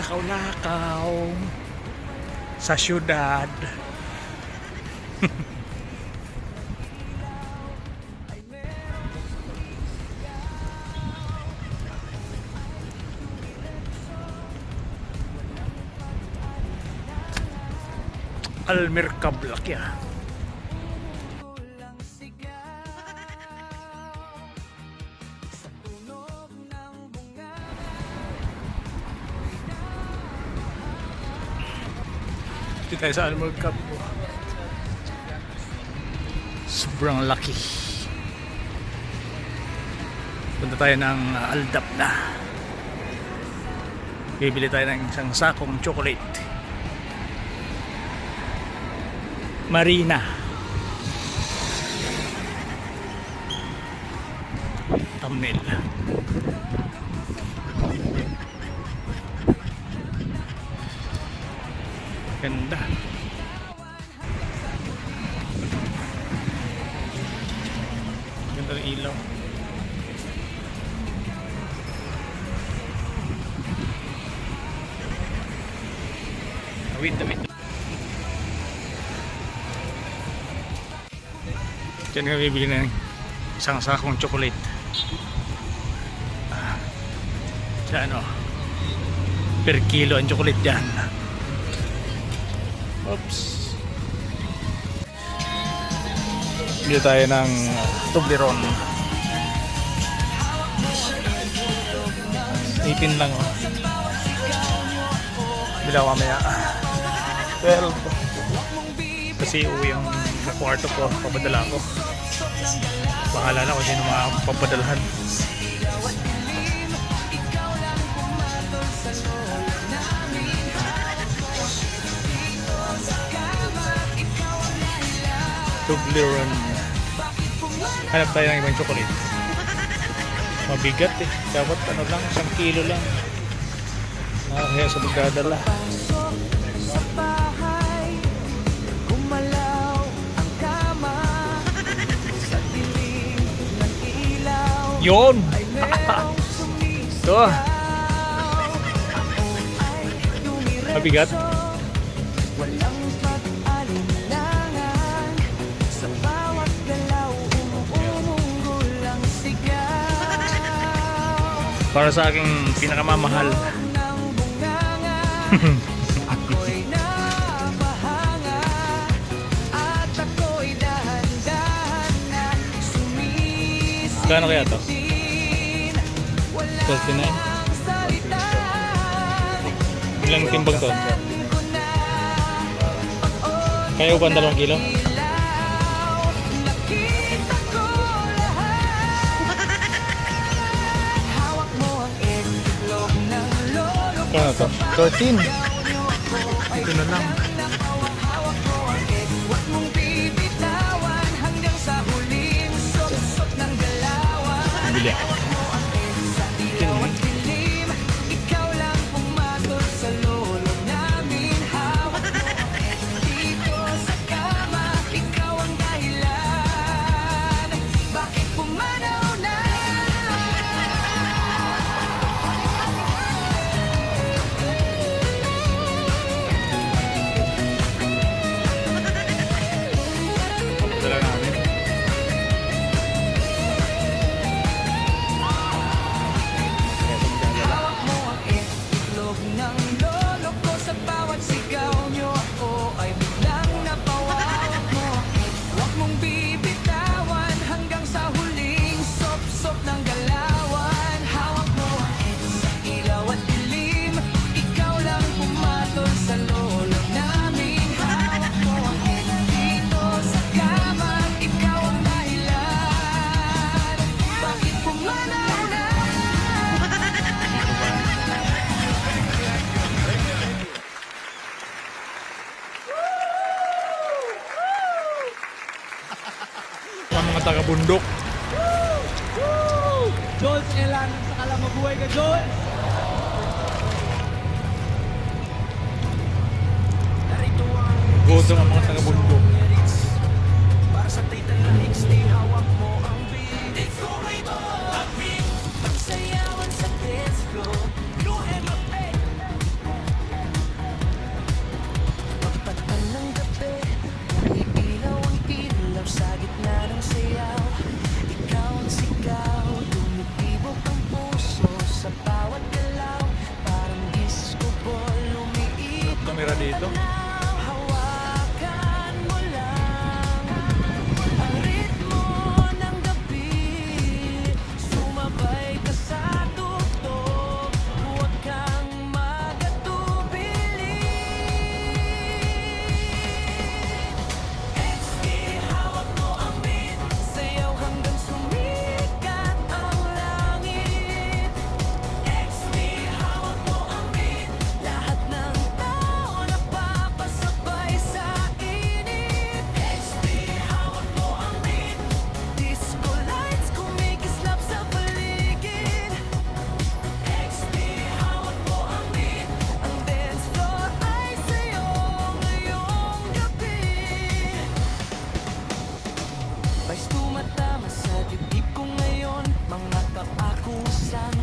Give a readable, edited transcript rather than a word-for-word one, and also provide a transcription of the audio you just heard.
Lakaw-lakaw sa syudad. Almircab Lakya. Dito tayo sa Almircab. Sobrang laki. Punta tayo ng Aldab na. Bibili tayo ng isang sakong chocolate. Marina. Thumbnail. Ganda. Ganda ng ilaw. Tawid. Diyan kami bibili ng isang sakong chocolate. Sa ano, per kilo ang chocolate dyan. Oops. Bili tayo ng Toblerone. 18 lang oh. Bila mamaya 12. Kasi uwi yung kwarto ko, papadala ko. Bahala na kung sino makapapadalahan. Toblerone. Hanap tayo ng ibang chocolate. Mabigat eh. Dapat ano lang, 1 kilo lang. Kaya sa magdadala. Yun! Ito. Mabigat. Para sa aking pinakamamahal. Kano kaya to? 39? Ilang timbang to? Kaya upan 2 kilo? Kano to? 13? Ito na lang. Bili ako. Mga taga-bundok. Joel, kailan sa kala mabuhay ka, Joel? Gusto ng mga taga-bundok. Para sa titan na XD, hawak mo ang beat. Ikaw ay maapit, pagsayawan sa dance floor. Go ahead, lang, hawakan mo lang ang ritmo ng gabi. Sumabay ka sa tugtog, huwag kang magatubili. XD, hawak mo ang beat, sayaw hanggang sumikat ang langit. XD, hawak mo ang beat, lahat ng tao napapasabay sa init. XD, hawak mo ang beat, disco lights kumikislap sa paligid. XD, hawak mo ang beat, ang dance floor ay sa'yo ngayong gabi. Vice tumatama sa dibdib ko ngayon, mga kapakusan